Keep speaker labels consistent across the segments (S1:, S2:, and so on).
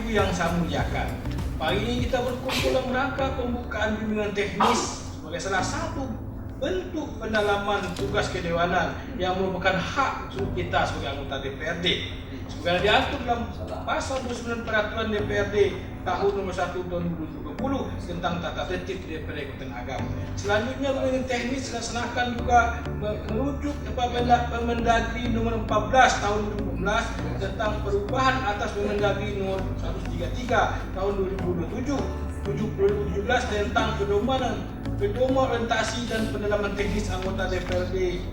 S1: Ibu yang saya muliakan, pagi ini kita berkumpul dalam rangka pembukaan bimbingan teknis sebagai salah satu bentuk pendalaman tugas kedewanan yang merupakan hak kita sebagai anggota DPRD. Sebagaimana diatur dalam pasal 29 peraturan DPRD tahun nomor 1 tahun 2020 tentang tata tertib DPRD Kabupaten Agam. Selanjutnya bimbingan teknis dilaksanakan juga merujuk kepada Permendagri nomor 14 tahun 2015 tentang perubahan atas Permendagri nomor 133 tahun 2017 tentang pedoman orientasi dan pendalaman teknis anggota DPRD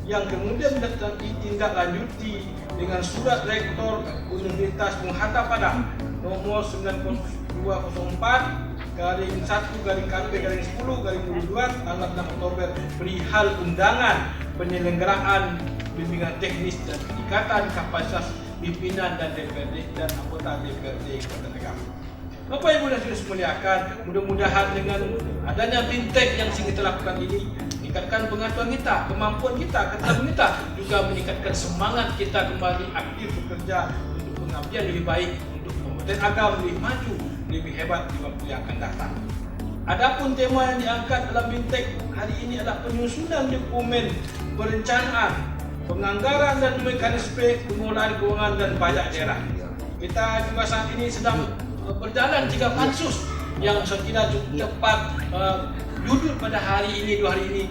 S1: yang kemudian ditindaklanjuti dengan surat Rektor Universitas Bung Hatta Padang nomor 9204/1/KP/10/2002 tanggal 6 Oktober perihal undangan penyelenggaraan bimbingan teknis dan peningkatan kapasitas pimpinan dan DPRD dan anggota DPRD Kabupaten Agam. Bapak Ibu dan Saudara muliakan, mudah-mudahan dengan adanya fintech yang kita lakukan ini meningkatkan pengetahuan kita, kemampuan kita, keterampilan kita, juga meningkatkan semangat kita kembali aktif bekerja untuk pengabdian lebih baik untuk Kabupaten Agam lebih maju, lebih hebat di waktu yang akan datang. Adapun tema yang diangkat dalam fintech hari ini adalah penyusunan dokumen perencanaan, penganggaran dan mekanisme pengelolaan keuangan dan pajak daerah. Kita juga saat ini sedang berjalan 3 pansus yang saya kira cukup tepat judul pada hari ini, 2 hari ini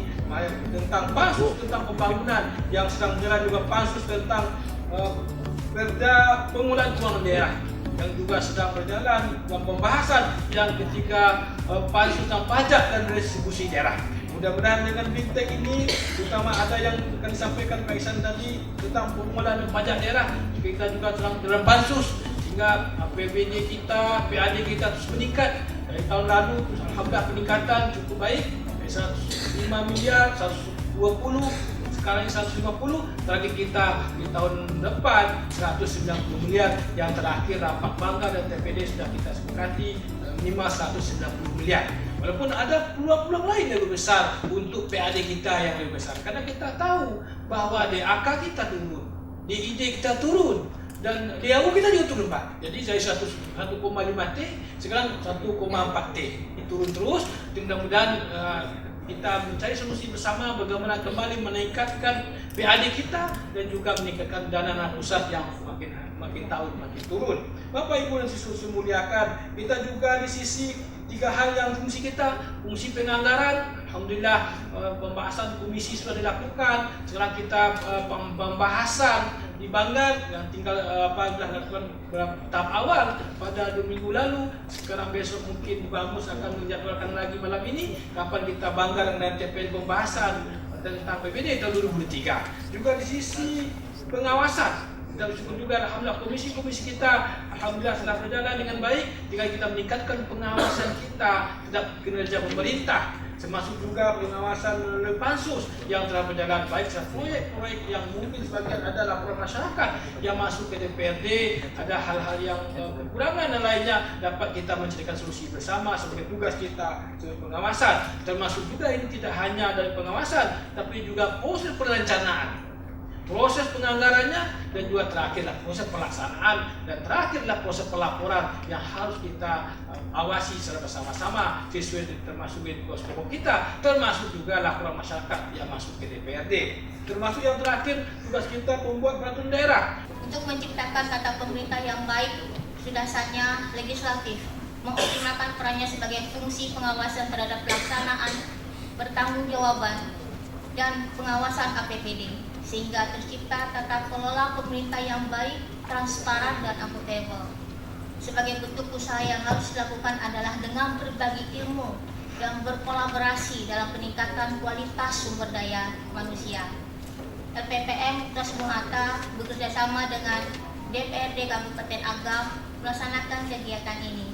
S1: tentang pansus tentang pembangunan, yang sedang berjalan juga pansus tentang perda pengelolaan keuangan daerah yang juga sedang berjalan dalam pembahasan yang ketiga pansus tentang pajak dan restitusi daerah. Mudah-mudahan dengan fintech ini, terutama ada yang akan disampaikan Pak Ihsan tadi tentang pengelolaan pajak daerah, kita juga sedang dalam pansus sehingga APBD kita, PAD kita terus meningkat. Dari tahun lalu, alhamdulillah peningkatan cukup baik, 105 miliar, 120, sekarang 150, target kita di tahun depan 190 miliar, yang terakhir rapat bangga dan TPD sudah kita sepakati minimal 190 miliar. Walaupun ada peluang-peluang lain yang lebih besar untuk PAD kita yang lebih besar, karena kita tahu bahwa DAK kita turun, DID kita turun, dan DAU kita juga turun Pak. Jadi dari 1,5T sekarang 1,4T. Ini turun terus. Mudah-mudahan kita mencari solusi bersama bagaimana kembali meningkatkan PAD kita dan juga meningkatkan dana pusat yang makin tahun makin turun. Bapak Ibu dan siswa muliakan, kita juga di sisi 3 hal yang fungsi kita, fungsi penganggaran. Alhamdulillah pembahasan komisi sudah dilakukan. Sekarang kita pembahasan di Banggar yang tinggal sudah dilakukan tahap awal pada 2 minggu lalu. Sekarang besok mungkin Bamus akan menjadwalkan lagi malam ini kapan kita Banggar dan TPD pembahasan tentang PBD tahun 2023. Juga di sisi pengawasan, kita bersyukur juga alhamdulillah komisi-komisi kita alhamdulillah sedang berjalan dengan baik. Tinggal kita meningkatkan pengawasan kita terhadap kinerja pemerintah, termasuk juga pengawasan melalui pansus yang telah berjalan baik. Proyek-proyek yang mungkin sebagian ada laporan masyarakat yang masuk ke DPRD, ada hal-hal yang kekurangan dan lainnya dapat kita mencarikan solusi bersama sebagai tugas kita sebagai pengawasan. Termasuk juga ini tidak hanya dari pengawasan, tapi juga proses perencanaan, proses penganggarannya, dan juga terakhirlah proses pelaksanaan, dan terakhirlah proses pelaporan yang harus kita awasi secara bersama-sama sesuai termasuk di tugas pokok kita, termasuk juga laporan masyarakat yang masuk ke DPRD. Termasuk yang terakhir tugas kita membuat peraturan daerah.
S2: Untuk menciptakan tata pemerintah yang baik, sudah saatnya legislatif mengoptimalkan perannya sebagai fungsi pengawasan terhadap pelaksanaan, pertanggungjawaban, dan pengawasan APBD, sehingga tercipta tata kelola pemerintah yang baik, transparan, dan akuntabel. Sebagai bentuk usaha yang harus dilakukan adalah dengan berbagi ilmu dan berkolaborasi dalam peningkatan kualitas sumber daya manusia. LPPM Universitas Bung Hatta bekerjasama dengan DPRD Kabupaten Agam melaksanakan kegiatan ini.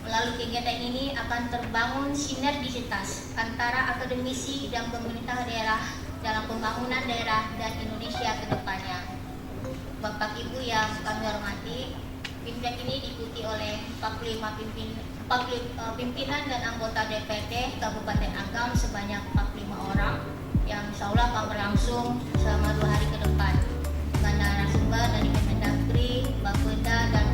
S2: Melalui kegiatan ini akan terbangun sinergisitas antara akademisi dan pemerintah daerah dalam pembangunan daerah dan Indonesia ke depannya. Bapak Ibu yang kami hormati, fintech ini diikuti oleh 45 pimpinan dan anggota DPRD Kabupaten Agam sebanyak 45 orang yang insya Allah akan berlangsung selama 2 hari ke depan dengan narasumber dari Kemendagri, Bapeda, dan